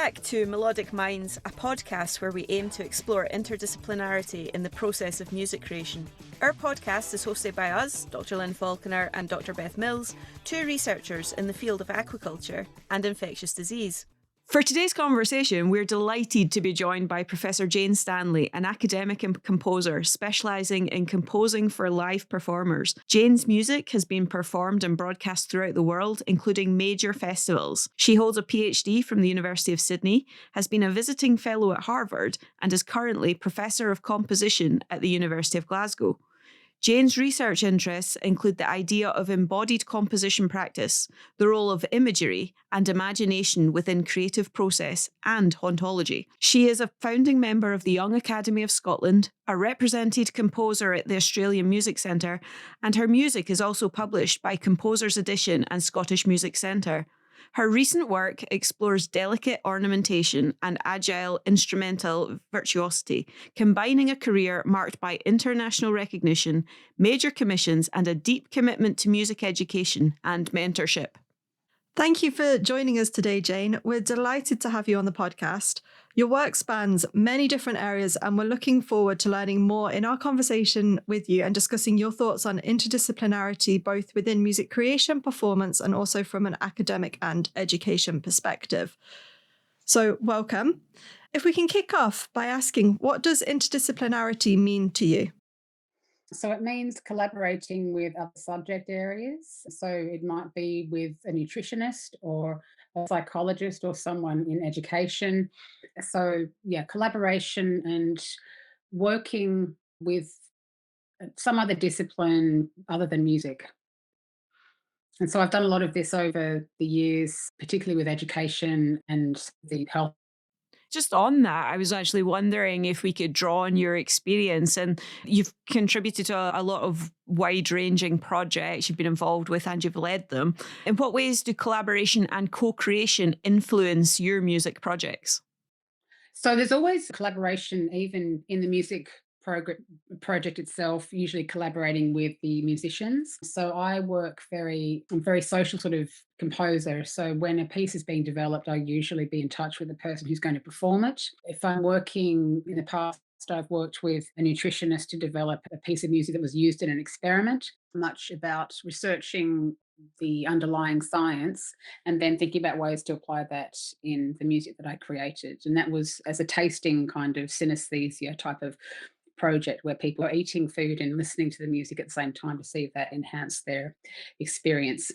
back to Melodic Minds, a podcast where we aim to explore interdisciplinarity in the process of music creation. Our podcast is hosted by us, Dr. Lynn Falconer and Dr. Beth Mills, two researchers in the field of aquaculture and infectious disease. For today's conversation, we're delighted to be joined by Professor Jane Stanley, an academic and composer specialising in composing for live performers. Jane's music has been performed and broadcast throughout the world, including major festivals. She holds a PhD from the University of Sydney, has been a visiting fellow at Harvard, and is currently Professor of Composition at the University of Glasgow. Jane's research interests include the idea of embodied composition practice, the role of imagery and imagination within creative process, and hauntology. She is a founding member of the Young Academy of Scotland, a represented composer at the Australian Music Centre, and her music is also published by Composers Edition and Scottish Music Centre. Her recent work explores delicate ornamentation and agile instrumental virtuosity, combining a career marked by international recognition, major commissions, and a deep commitment to music education and mentorship. Thank you for joining us today, Jane. We're delighted to have you on the podcast. Your work spans many different areas, and we're looking forward to learning more in our conversation with you and discussing your thoughts on interdisciplinarity, both within music creation, performance, and also from an academic and education perspective. So, welcome. If we can kick off by asking, what does interdisciplinarity mean to you? So it means collaborating with other subject areas. So it might be with a nutritionist or a psychologist or someone in education. So yeah, collaboration and working with some other discipline other than music. And so I've done a lot of this over the years, particularly with education and the health. Just on that, I was actually wondering if we could draw on your experience, and you've contributed to a lot of wide-ranging projects you've been involved with and you've led them. In what ways do collaboration and co-creation influence your music projects? So there's always collaboration, even in the music project itself, usually collaborating with the musicians. So I'm very social sort of composer. So when a piece is being developed, I usually be in touch with the person who's going to perform it. If I'm working in the past, I've worked with a nutritionist to develop a piece of music that was used in an experiment, much about researching the underlying science and then thinking about ways to apply that in the music that I created. And that was as a tasting kind of synesthesia type of project where people are eating food and listening to the music at the same time to see if that enhanced their experience.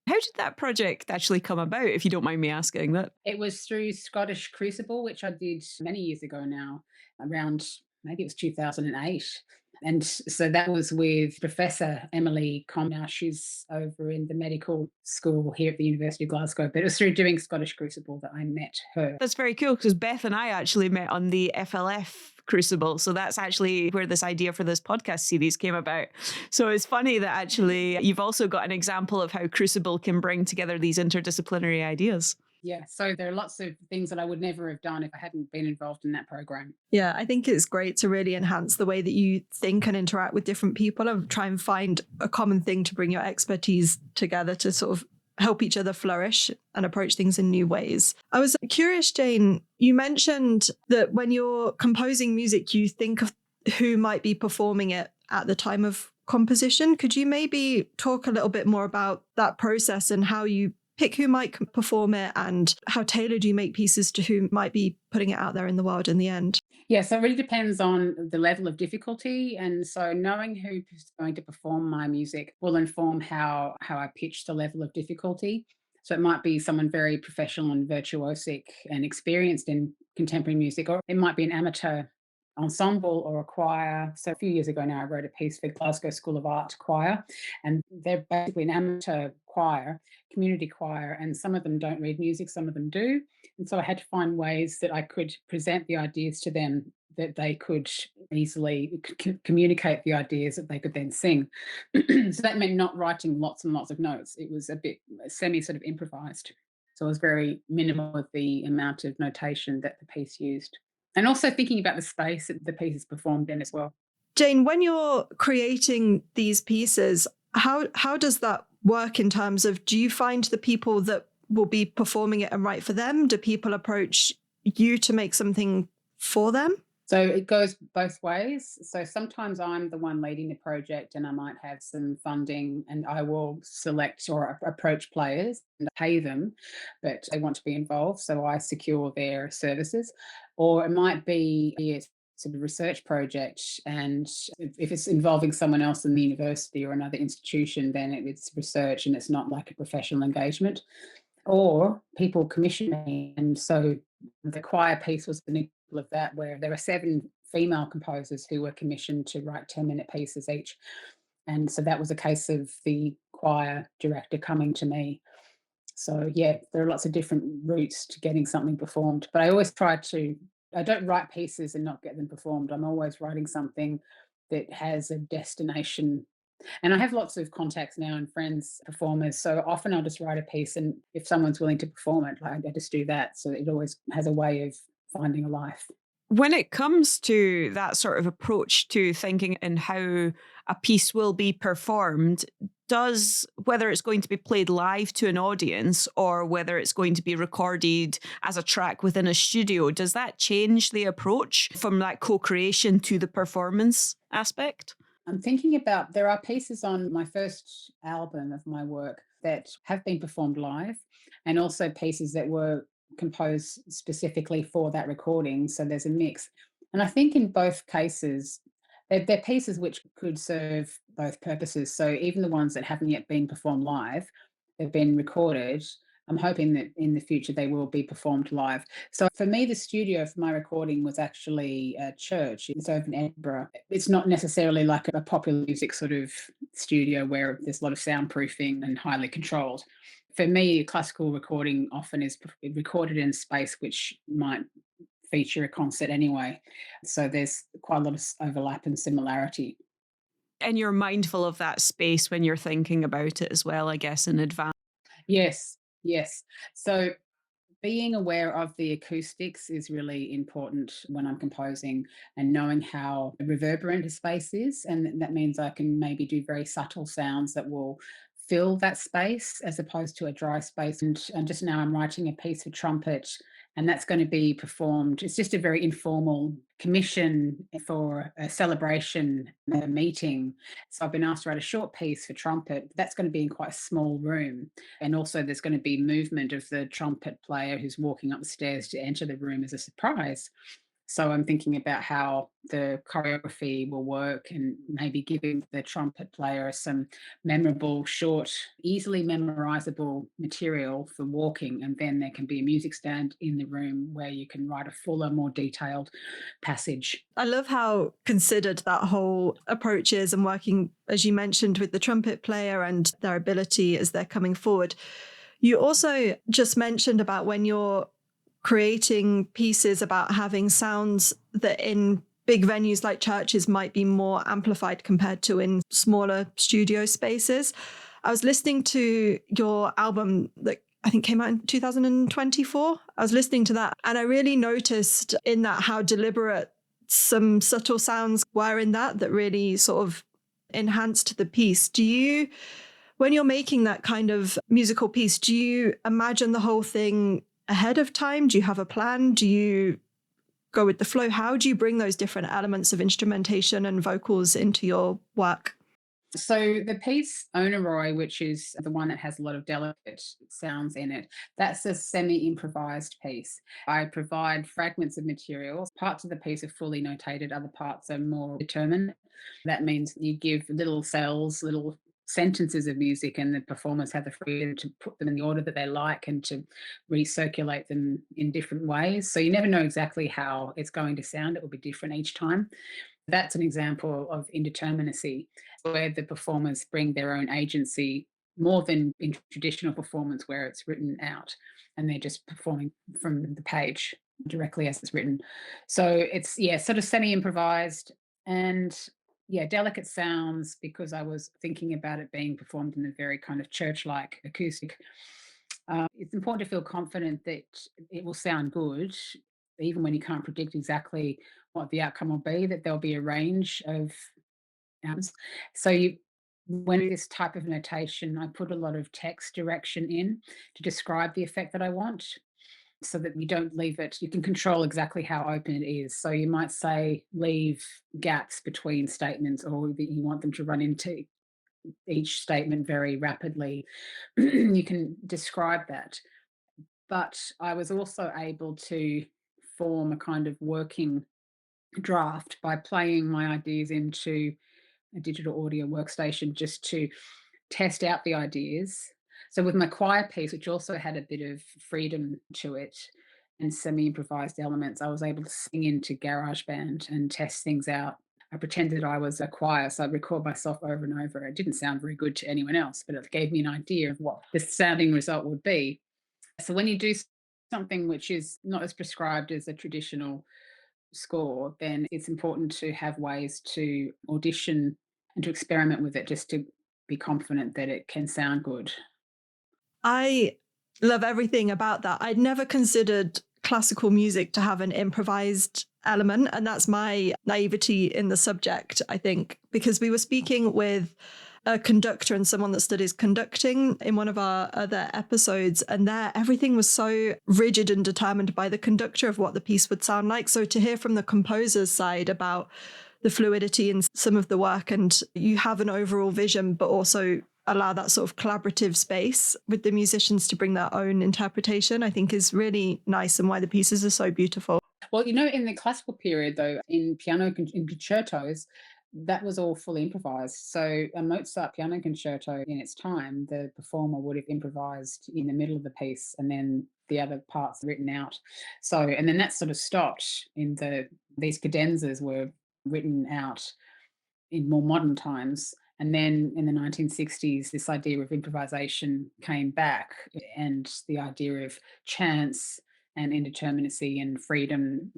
How did that project actually come about, if you don't mind me asking that? It was through Scottish Crucible, which I did many years ago now, around maybe it was 2008. And so that was with Professor Emily Now she's over in the medical school here at the University of Glasgow. But it was through doing Scottish Crucible that I met her. That's very cool, because Beth and I actually met on the FLF Crucible. So that's actually where this idea for this podcast series came about. So it's funny that actually you've also got an example of how Crucible can bring together these interdisciplinary ideas. Yeah, so there are lots of things that I would never have done if I hadn't been involved in that program. Yeah, I think it's great to really enhance the way that you think and interact with different people and try and find a common thing to bring your expertise together to sort of help each other flourish and approach things in new ways. I was curious, Jane, you mentioned that when you're composing music, you think of who might be performing it at the time of composition. Could you maybe talk a little bit more about that process and how you pick who might perform it and how tailored you make pieces to who might be putting it out there in the world in the end? Yeah, so it really depends on the level of difficulty. And so knowing who's going to perform my music will inform how I pitch the level of difficulty. So it might be someone very professional and virtuosic and experienced in contemporary music, or it might be an amateur ensemble or a choir. So a few years ago now, I wrote a piece for Glasgow School of Art choir, and they're basically an amateur choir, community choir, and some of them don't read music, some of them do. And so I had to find ways that I could present the ideas to them that they could easily communicate the ideas that they could then sing. So that meant not writing lots and lots of notes. It was a bit semi sort of improvised. So it was very minimal with the amount of notation that the piece used. And also thinking about the space that the piece is performed in as well. Jane, when you're creating these pieces, how does that work in terms of, do you find the people that will be performing it and write for them? Do people approach you to make something for them? So it goes both ways. So sometimes I'm the one leading the project and I might have some funding and I will select or approach players and pay them, but they want to be involved. So I secure their services. Or it might be a sort of research project. And if it's involving someone else in the university or another institution, then it's research and it's not like a professional engagement. Or people commission me. And so the choir piece was an example of that, where there were 7 female composers who were commissioned to write 10-minute pieces each. And so that was a case of the choir director coming to me. So yeah, there are lots of different routes to getting something performed. But I always I don't write pieces and not get them performed. I'm always writing something that has a destination. And I have lots of contacts now and friends, performers. So often I'll just write a piece, and if someone's willing to perform it, like, I just do that. So it always has a way of finding a life. When it comes to that sort of approach to thinking and how a piece will be performed, whether it's going to be played live to an audience or whether it's going to be recorded as a track within a studio, does that change the approach from that co-creation to the performance aspect? I'm thinking about, there are pieces on my first album of my work that have been performed live, and also pieces that were composed specifically for that recording. So there's a mix. And I think in both cases, they're pieces which could serve both purposes. So even the ones that haven't yet been performed live, they've been recorded. I'm hoping that in the future they will be performed live. So for me, the studio for my recording was actually a church. It's over in Edinburgh. It's not necessarily like a popular music sort of studio where there's a lot of soundproofing and highly controlled. For me, classical recording often is recorded in space which might feature a concert anyway. So there's quite a lot of overlap and similarity. And you're mindful of that space when you're thinking about it as well, I guess, in advance. Yes, yes. So being aware of the acoustics is really important when I'm composing, and knowing how reverberant a space is. And that means I can maybe do very subtle sounds that will fill that space as opposed to a dry space. And just now I'm writing a piece for trumpet, and that's going to be performed. It's just a very informal commission for a celebration, a meeting. So I've been asked to write a short piece for trumpet. That's going to be in quite a small room. And also there's going to be movement of the trumpet player who's walking up the stairs to enter the room as a surprise. So I'm thinking about how the choreography will work, and maybe giving the trumpet player some memorable, short, easily memorizable material for walking. And then there can be a music stand in the room where you can write a fuller, more detailed passage. I love how considered that whole approach is, and working, as you mentioned, with the trumpet player and their ability as they're coming forward. You also just mentioned about when you're creating pieces about having sounds that in big venues like churches might be more amplified compared to in smaller studio spaces. I was listening to your album that I think came out in 2024. I was listening to that, and I really noticed in that how deliberate some subtle sounds were in that really sort of enhanced the piece. When you're making that kind of musical piece, do you imagine the whole thing ahead of time? Do you have a plan? Do you go with the flow? How do you bring those different elements of instrumentation and vocals into your work? So the piece Oneroy, which is the one that has a lot of delicate sounds in it, that's a semi-improvised piece. I provide fragments of materials. Parts of the piece are fully notated, other parts are more determined. That means you give little cells, little sentences of music, and the performers have the freedom to put them in the order that they like and to recirculate them in different ways. So you never know exactly how it's going to sound. It will be different each time. That's an example of indeterminacy, where the performers bring their own agency more than in traditional performance where it's written out and they're just performing from the page directly as it's written. So it's, yeah, sort of semi-improvised and, yeah, delicate sounds, because I was thinking about it being performed in a very kind of church-like acoustic. It's important to feel confident that it will sound good, even when you can't predict exactly what the outcome will be, that there'll be a range of outcomes. So when this type of notation, I put a lot of text direction in to describe the effect that I want, so that you don't leave it. You can control exactly how open it is. So you might say leave gaps between statements, or that you want them to run into each statement very rapidly. You can describe that. But I was also able to form a kind of working draft by playing my ideas into a digital audio workstation just to test out the ideas. So with my choir piece, which also had a bit of freedom to it and semi-improvised elements, I was able to sing into GarageBand and test things out. I pretended I was a choir, so I'd record myself over and over. It didn't sound very good to anyone else, but it gave me an idea of what the sounding result would be. So when you do something which is not as prescribed as a traditional score, then it's important to have ways to audition and to experiment with it, just to be confident that it can sound good. I love everything about that. I'd never considered classical music to have an improvised element, and that's my naivety in the subject, I think, because we were speaking with a conductor and someone that studies conducting in one of our other episodes, and there everything was so rigid and determined by the conductor of what the piece would sound like. So to hear from the composer's side about the fluidity in some of the work, and you have an overall vision but also allow that sort of collaborative space with the musicians to bring their own interpretation, I think is really nice, and why the pieces are so beautiful. Well, in the classical period, though, in in concertos, that was all fully improvised. So a Mozart piano concerto in its time, the performer would have improvised in the middle of the piece and then the other parts written out. So, and then that sort of stopped these cadenzas were written out in more modern times. And then in the 1960s, this idea of improvisation came back, and the idea of chance and indeterminacy and freedom,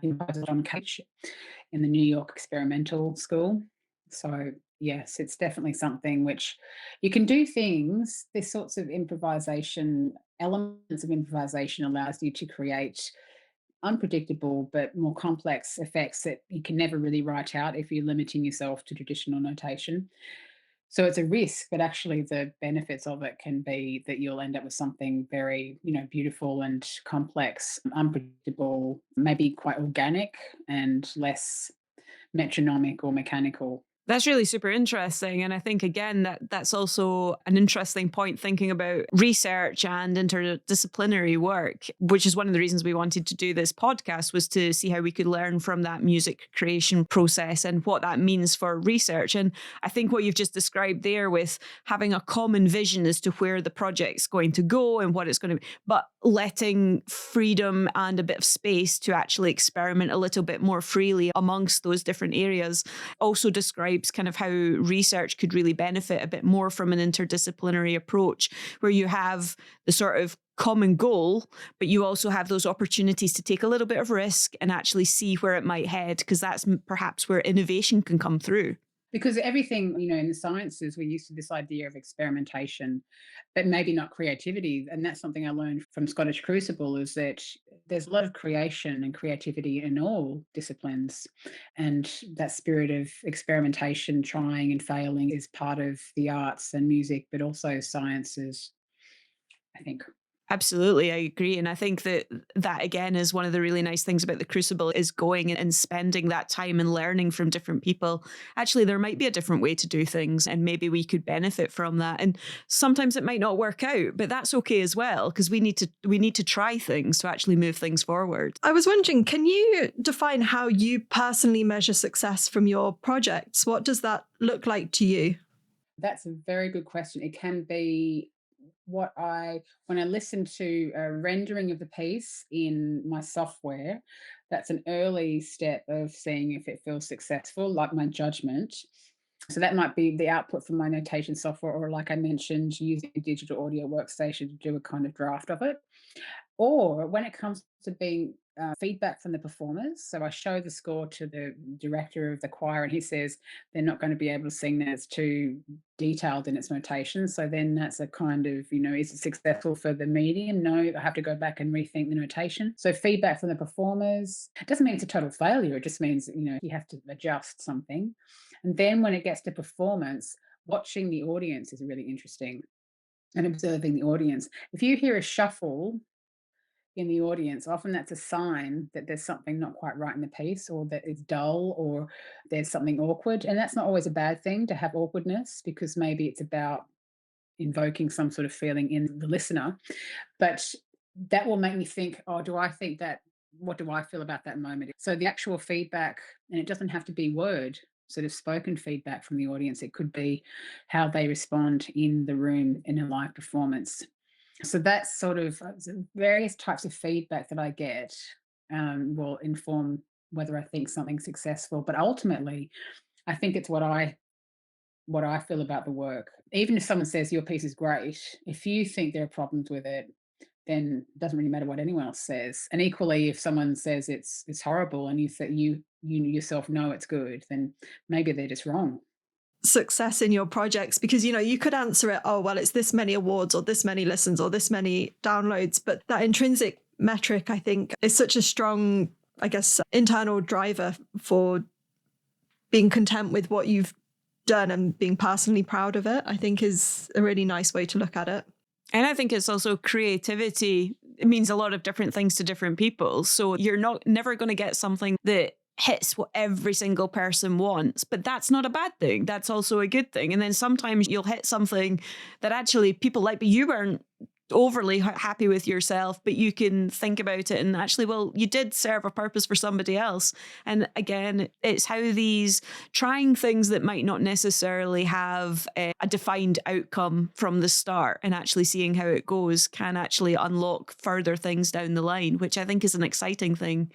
imposed on Cage in the New York Experimental School. So, yes, it's definitely something which you can do things, this sorts of improvisation, elements of improvisation allows you to create unpredictable but more complex effects that you can never really write out if you're limiting yourself to traditional notation. So it's a risk, but actually the benefits of it can be that you'll end up with something very, beautiful and complex, unpredictable, maybe quite organic and less metronomic or mechanical. That's really super interesting. And I think, again, that's also an interesting point thinking about research and interdisciplinary work, which is one of the reasons we wanted to do this podcast, was to see how we could learn from that music creation process and what that means for research. And I think what you've just described there, with having a common vision as to where the project's going to go and what it's going to be, but letting freedom and a bit of space to actually experiment a little bit more freely amongst those different areas, also describes kind of how research could really benefit a bit more from an interdisciplinary approach, where you have the sort of common goal, but you also have those opportunities to take a little bit of risk and actually see where it might head, because that's perhaps where innovation can come through. Because everything, in the sciences, we're used to this idea of experimentation, but maybe not creativity. And that's something I learned from Scottish Crucible, is that there's a lot of creation and creativity in all disciplines. And that spirit of experimentation, trying and failing, is part of the arts and music, but also sciences, I think. Absolutely, I agree. And I think that again is one of the really nice things about the Crucible, is going and spending that time and learning from different people. Actually, there might be a different way to do things, and maybe we could benefit from that. And sometimes it might not work out, but that's okay as well, because we need to try things to actually move things forward. I was wondering, can you define how you personally measure success from your projects? What does that look like to you? That's a very good question. It can be when I listen to a rendering of the piece in my software, that's an early step of seeing if it feels successful, like my judgment. So that might be the output from my notation software, or like I mentioned, using a digital audio workstation to do a kind of draft of it. Or when it comes to being feedback from the performers. So I show the score to the director of the choir, and he says they're not going to be able to sing that. It's too detailed in its notation. So then that's a kind of, is it successful for the medium? No, I have to go back and rethink the notation. So feedback from the performers. It doesn't mean it's a total failure. It just means, you have to adjust something. And then when it gets to performance, watching the audience is really interesting, and observing the audience. If you hear a shuffle in the audience, often that's a sign that there's something not quite right in the piece, or that it's dull, or there's something awkward. And that's not always a bad thing to have awkwardness, because maybe it's about invoking some sort of feeling in the listener. But that will make me think, oh, do I think that? What do I feel about that moment? So the actual feedback, and it doesn't have to be word, sort of spoken feedback from the audience. It could be how they respond in the room in a live performance. So that's sort of various types of feedback that I get will inform whether I think something's successful. But ultimately, I think it's what I feel about the work. Even if someone says your piece is great, if you think there are problems with it, then it doesn't really matter what anyone else says. And equally, if someone says it's horrible, and you yourself know it's good, then maybe they're just wrong. Success in your projects, because you could answer it, oh well, it's this many awards or this many listens or this many downloads, but that intrinsic metric, I think, is such a strong, I guess, internal driver for being content with what you've done and being personally proud of it. I think is a really nice way to look at it. And I think it's also creativity. It means a lot of different things to different people. So you're never going to get something that hits what every single person wants, but that's not a bad thing. That's also a good thing. And then sometimes you'll hit something that actually people like, but you weren't overly happy with yourself, but you can think about it and actually, well, you did serve a purpose for somebody else. And again, it's how these trying things that might not necessarily have a defined outcome from the start, and actually seeing how it goes can actually unlock further things down the line, which I think is an exciting thing.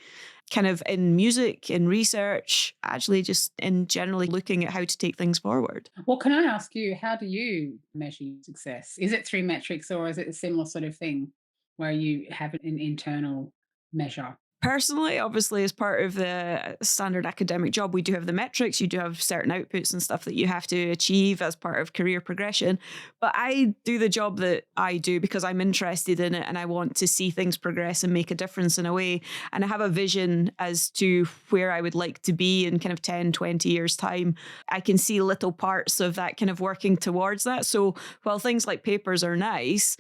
Kind of in music, in research, actually just in generally looking at how to take things forward. Well, can I ask you, how do you measure success? Is it through metrics, or is it a similar sort of thing where you have an internal measure? Personally, obviously, as part of the standard academic job, we do have the metrics. You do have certain outputs and stuff that you have to achieve as part of career progression. But I do the job that I do because I'm interested in it, and I want to see things progress and make a difference in a way. And I have a vision as to where I would like to be in kind of 10, 20 years time. I can see little parts of that kind of working towards that. So while things like papers are nice,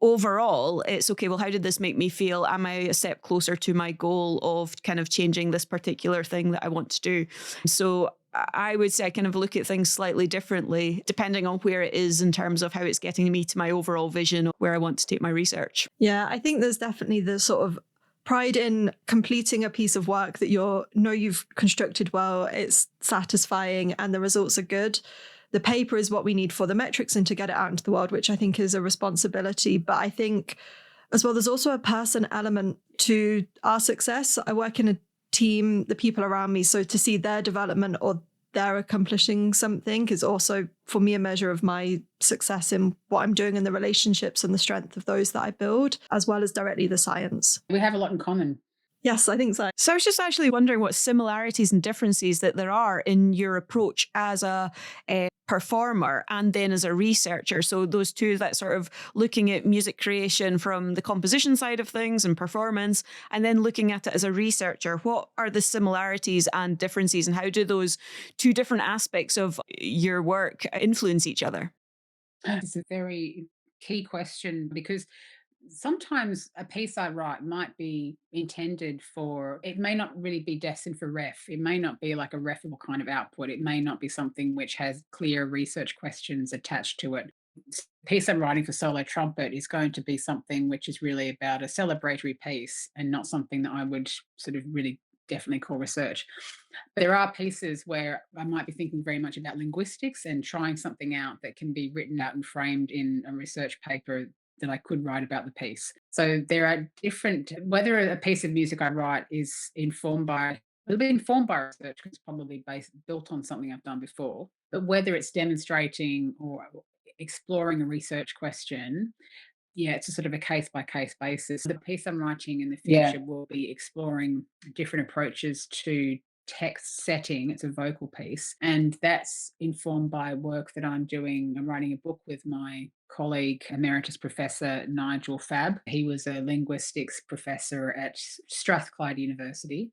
overall, it's okay, well, how did this make me feel? Am I a step closer to my goal of kind of changing this particular thing that I want to do? So I would say I kind of look at things slightly differently, depending on where it is in terms of how it's getting me to my overall vision of where I want to take my research. Yeah, I think there's definitely the sort of pride in completing a piece of work that you've constructed well, it's satisfying, and the results are good. The paper is what we need for the metrics and to get it out into the world, which I think is a responsibility. But I think as well, there's also a person element to our success. I work in a team, the people around me. So to see their development or they're accomplishing something is also, for me, a measure of my success in what I'm doing and the relationships and the strength of those that I build, as well as directly the science. We have a lot in common. Yes, I think so. So I was just actually wondering what similarities and differences that there are in your approach as a performer and then as a researcher. So those two, that sort of looking at music creation from the composition side of things and performance, and then looking at it as a researcher. What are the similarities and differences, and how do those two different aspects of your work influence each other? It's a very key question, because sometimes a piece I write might be intended for, it may not really be destined for ref. It may not be like a refable kind of output. It may not be something which has clear research questions attached to it. The piece I'm writing for solo trumpet is going to be something which is really about a celebratory piece, and not something that I would sort of really definitely call research. But there are pieces where I might be thinking very much about linguistics and trying something out that can be written out and framed in a research paper that I could write about the piece. So there are different, whether a piece of music I write is informed by, it'll be informed by research because it's probably built on something I've done before, but whether it's demonstrating or exploring a research question, Yeah, it's a sort of a case by case basis. The piece I'm writing in the Yeah. future will be exploring different approaches to text setting. It's a vocal piece, and that's informed by work that I'm doing. I'm writing a book with my colleague, Emeritus Professor Nigel Fabb. He was a linguistics professor at Strathclyde University,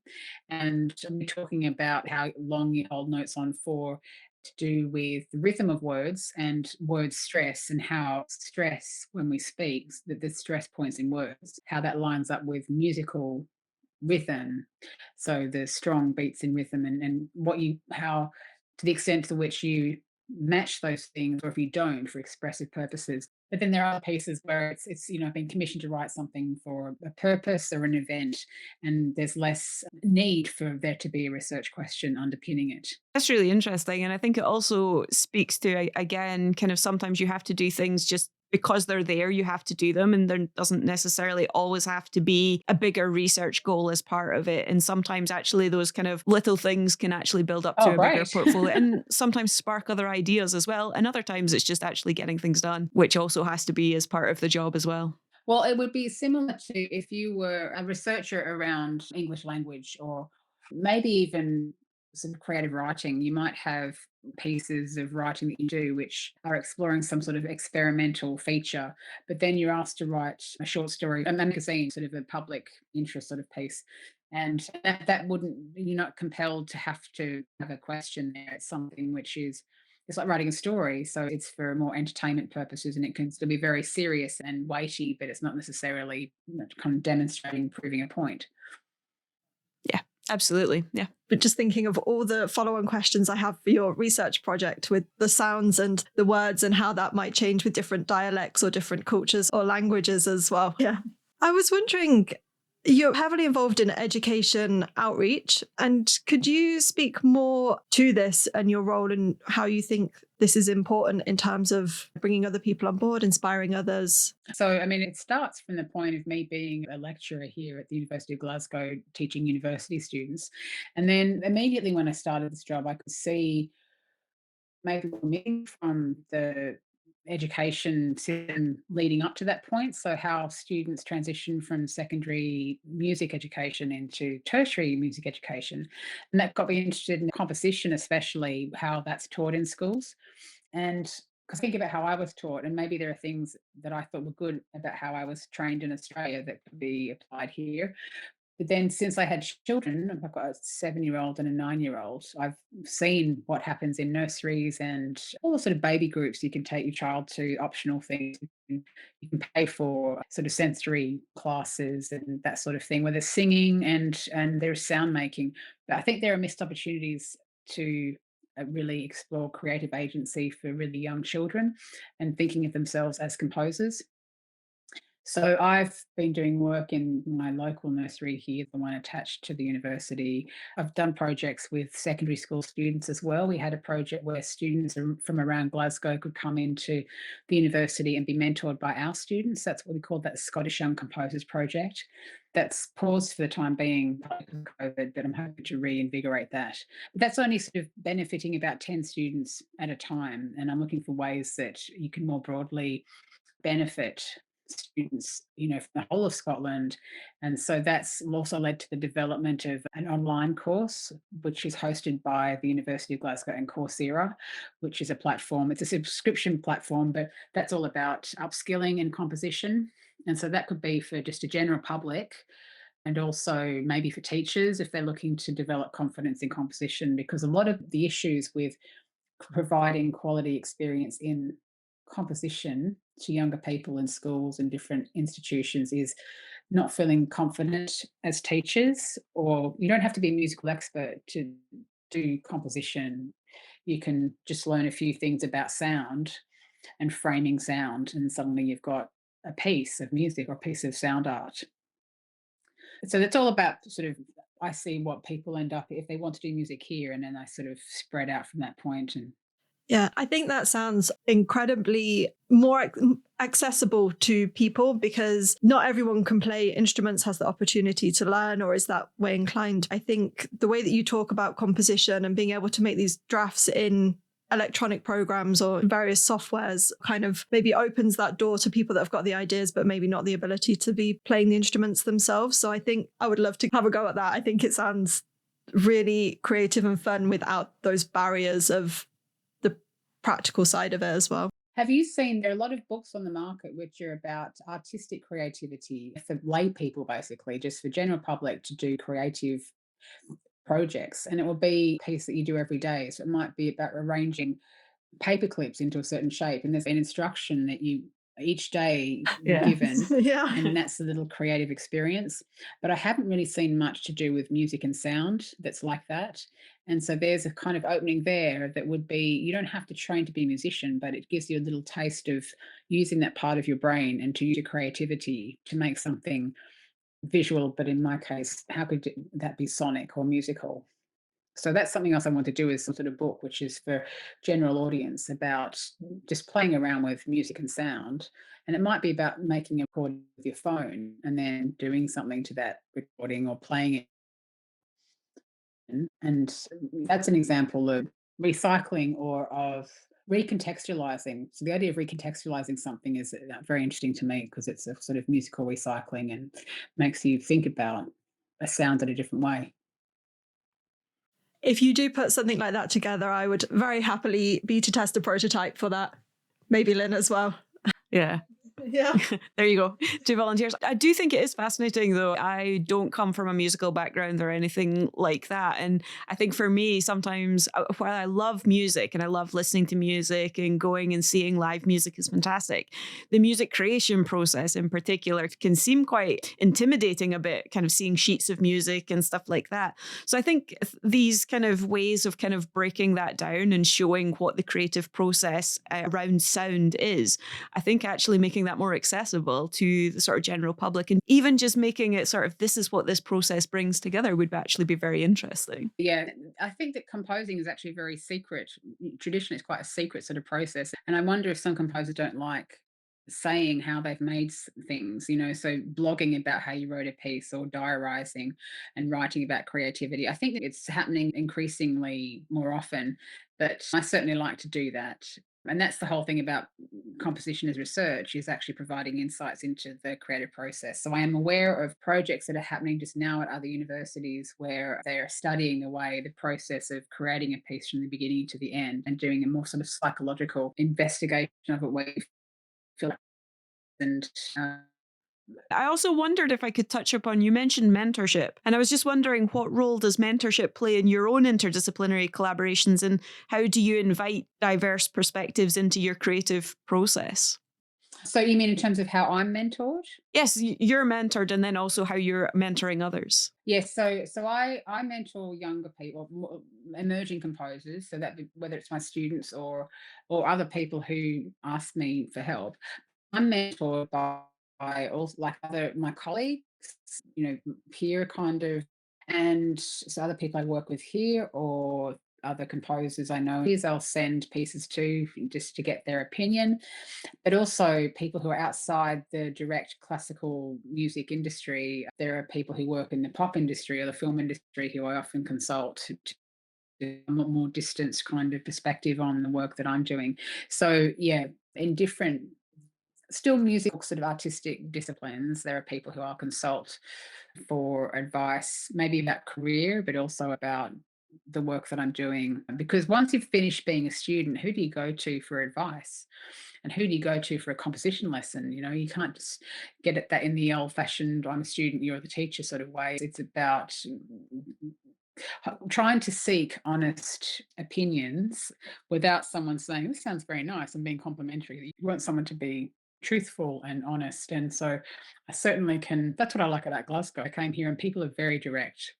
and we're talking about how long you hold notes on for, to do with the rhythm of words and word stress, and how stress when we speak, the stress points in words, how that lines up with musical rhythm. So the strong beats in rhythm, and what you, how, to the extent to which you match those things, or if you don't, for expressive purposes. But then there are pieces where it's I've been commissioned to write something for a purpose or an event, and there's less need for there to be a research question underpinning it. That's really interesting. And I think it also speaks to, again, kind of sometimes you have to do things just because they're there, you have to do them. And there doesn't necessarily always have to be a bigger research goal as part of it. And sometimes actually those kind of little things can actually build up to a bigger portfolio and sometimes spark other ideas as well. And other times it's just actually getting things done, which also has to be as part of the job as well. Well, it would be similar to if you were a researcher around English language, or maybe even some creative writing. You might have pieces of writing that you do which are exploring some sort of experimental feature, but then you're asked to write a short story, a magazine, sort of a public interest sort of piece. And that wouldn't, you're not compelled to have a question there. It's something which is, it's like writing a story. So it's for more entertainment purposes, and it can still be very serious and weighty, but it's not necessarily kind of demonstrating, proving a point. Yeah, absolutely. Yeah. But just thinking of all the follow-on questions I have for your research project with the sounds and the words and how that might change with different dialects or different cultures or languages as well. Yeah. I was wondering, you're heavily involved in education outreach, and could you speak more to this and your role and how you think this is important in terms of bringing other people on board, inspiring others? So, I mean, it starts from the point of me being a lecturer here at the University of Glasgow, teaching university students. And then immediately when I started this job, I could see maybe missing from the education system leading up to that point. So how students transition from secondary music education into tertiary music education. And that got me interested in composition, especially how that's taught in schools. And because think about how I was taught, and maybe there are things that I thought were good about how I was trained in Australia that could be applied here. But then since I had children, I've got a 7-year-old and a 9-year-old, I've seen what happens in nurseries and all the sort of baby groups. You can take your child to optional things. You can pay for sort of sensory classes and that sort of thing, where there's singing and there's sound making. But I think there are missed opportunities to really explore creative agency for really young children and thinking of themselves as composers. So I've been doing work in my local nursery here, the one attached to the university. I've done projects with secondary school students as well. We had a project where students from around Glasgow could come into the university and be mentored by our students. That's what we call that Scottish Young Composers Project. That's paused for the time being because of COVID, but I'm hoping to reinvigorate that. But that's only sort of benefiting about 10 students at a time. And I'm looking for ways that you can more broadly benefit students, from the whole of Scotland. And so that's also led to the development of an online course, which is hosted by the University of Glasgow and Coursera, which is a platform. It's a subscription platform, but that's all about upskilling and composition. And so that could be for just a general public, and also maybe for teachers if they're looking to develop confidence in composition, because a lot of the issues with providing quality experience in composition to younger people in schools and different institutions is not feeling confident as teachers. Or you don't have to be a musical expert to do composition. You can just learn a few things about sound and framing sound, and suddenly you've got a piece of music or a piece of sound art. So it's all about sort of, I see what people end up if they want to do music here, and then I sort of spread out from that point. And yeah, I think that sounds incredibly more accessible to people, because not everyone can play instruments, has the opportunity to learn, or is that way inclined. I think the way that you talk about composition and being able to make these drafts in electronic programs or various softwares kind of maybe opens that door to people that have got the ideas, but maybe not the ability to be playing the instruments themselves. So I think I would love to have a go at that. I think it sounds really creative and fun without those barriers of the practical side of it as well. Have you seen, there are a lot of books on the market which are about artistic creativity for lay people, basically, just for general public to do creative projects. And it will be a piece that you do every day. So it might be about arranging paper clips into a certain shape. And there's an instruction that you each day given. Yeah. And that's a little creative experience. But I haven't really seen much to do with music and sound that's like that. And so there's a kind of opening there that would be, you don't have to train to be a musician, but it gives you a little taste of using that part of your brain and to use your creativity to make something visual. But in my case, how could that be sonic or musical? So that's something else I want to do, is some sort of book which is for general audience about just playing around with music and sound. And it might be about making a recording with your phone and then doing something to that recording or playing it. And that's an example of recycling or of recontextualizing. So the idea of recontextualizing something is very interesting to me because it's a sort of musical recycling and makes you think about a sound in a different way. If you do put something like that together, I would very happily be to test a prototype for that. Maybe Lynn as well. Yeah. Yeah. There you go. 2 volunteers. I do think it is fascinating, though. I don't come from a musical background or anything like that. And I think for me, sometimes while I love music and I love listening to music and going and seeing live music is fantastic, the music creation process in particular can seem quite intimidating a bit, kind of seeing sheets of music and stuff like that. So I think these kind of ways of kind of breaking that down and showing what the creative process around sound is, I think actually making that more accessible to the sort of general public, and even just making it sort of, this is what this process brings together, would actually be very interesting. Yeah, I think that composing is actually very secret. Traditionally, it's quite a secret sort of process. And I wonder if some composers don't like saying how they've made things, so blogging about how you wrote a piece or diarizing and writing about creativity. I think that it's happening increasingly more often, but I certainly like to do that. And that's the whole thing about composition as research, is actually providing insights into the creative process. So I am aware of projects that are happening just now at other universities where they're studying away the process of creating a piece from the beginning to the end and doing a more sort of psychological investigation of it, where you feel and I also wondered if I could touch upon, you mentioned mentorship, and I was just wondering, what role does mentorship play in your own interdisciplinary collaborations, and how do you invite diverse perspectives into your creative process? So you mean in terms of how I'm mentored? Yes, you're mentored, and then also how you're mentoring others. Yes, so I mentor younger people, emerging composers, so that whether it's my students or other people who ask me for help. I'm mentored by also like other my colleagues, peer kind of, and so other people I work with here or other composers I know. Here's I'll send pieces to just to get their opinion, but also people who are outside the direct classical music industry. There are people who work in the pop industry or the film industry who I often consult to a more distance kind of perspective on the work that I'm doing. So yeah, in different still music sort of artistic disciplines, there are people who I'll consult for advice, maybe about career, but also about the work that I'm doing. Because once you've finished being a student, who do you go to for advice? And who do you go to for a composition lesson? You can't just get at that in the old fashioned, I'm a student, you're the teacher sort of way. It's about trying to seek honest opinions without someone saying, this sounds very nice, and being complimentary. You want someone to be truthful and honest. And so I certainly can, that's what I like about Glasgow. I came here and people are very direct.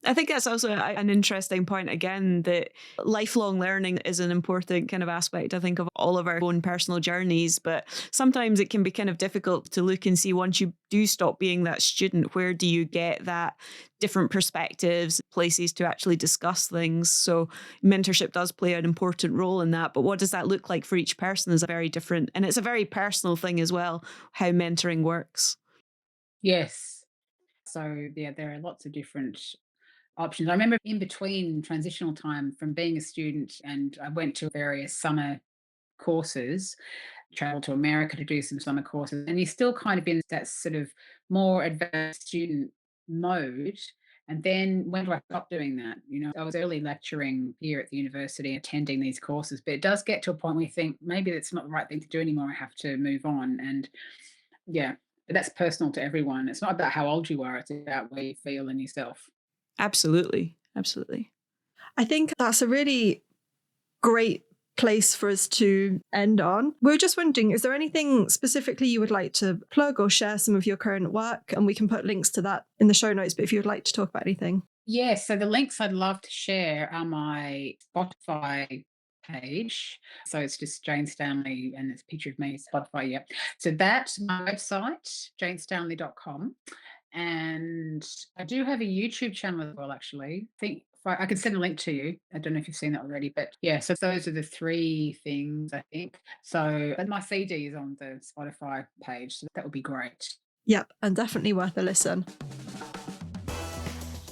I think that's also an interesting point, again, that lifelong learning is an important kind of aspect, I think, of all of our own personal journeys. But sometimes it can be kind of difficult to look and see, once you do stop being that student, where do you get that different perspectives, places to actually discuss things? So mentorship does play an important role in that. But what does that look like for each person is a very different, and it's a very personal thing as well, how mentoring works. Yes. So yeah, there are lots of different options. I remember in between transitional time from being a student, and I went to various summer courses, traveled to America to do some summer courses, and you're still kind of in that sort of more advanced student mode. And then when do I stop doing that? I was early lecturing here at the university, attending these courses, but it does get to a point where you think maybe that's not the right thing to do anymore. I have to move on. And yeah, but that's personal to everyone. It's not about how old you are, it's about where you feel in yourself. Absolutely. Absolutely. I think that's a really great place for us to end on. We were just wondering, is there anything specifically you would like to plug or share some of your current work? And we can put links to that in the show notes, but if you would like to talk about anything. Yes, so the links I'd love to share are my Spotify page. So it's just Jane Stanley and it's a picture of me, Spotify, yeah. So that's my website, janestanley.com. And I do have a YouTube channel as well, actually. I think I could send a link to you. I don't know if you've seen that already, but yeah, so those are the three things, I think. So, and my CD is on the Spotify page, so that would be great. Yep, and definitely worth a listen.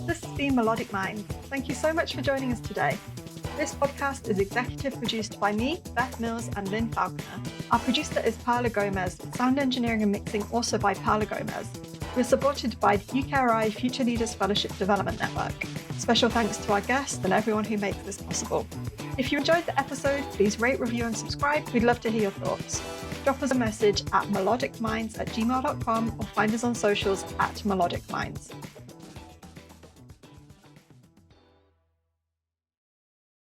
This has been Melodic Minds. Thank you so much for joining us today. This podcast is executive produced by me, Beth Mills, and Lynn Falconer. Our producer is Paola Gomez, sound engineering and mixing also by Paola Gomez. We're supported by the UKRI Future Leaders Fellowship Development Network. Special thanks to our guests and everyone who makes this possible. If you enjoyed the episode, please rate, review, and subscribe. We'd love to hear your thoughts. Drop us a message at melodicminds@gmail.com or find us on socials at melodicminds.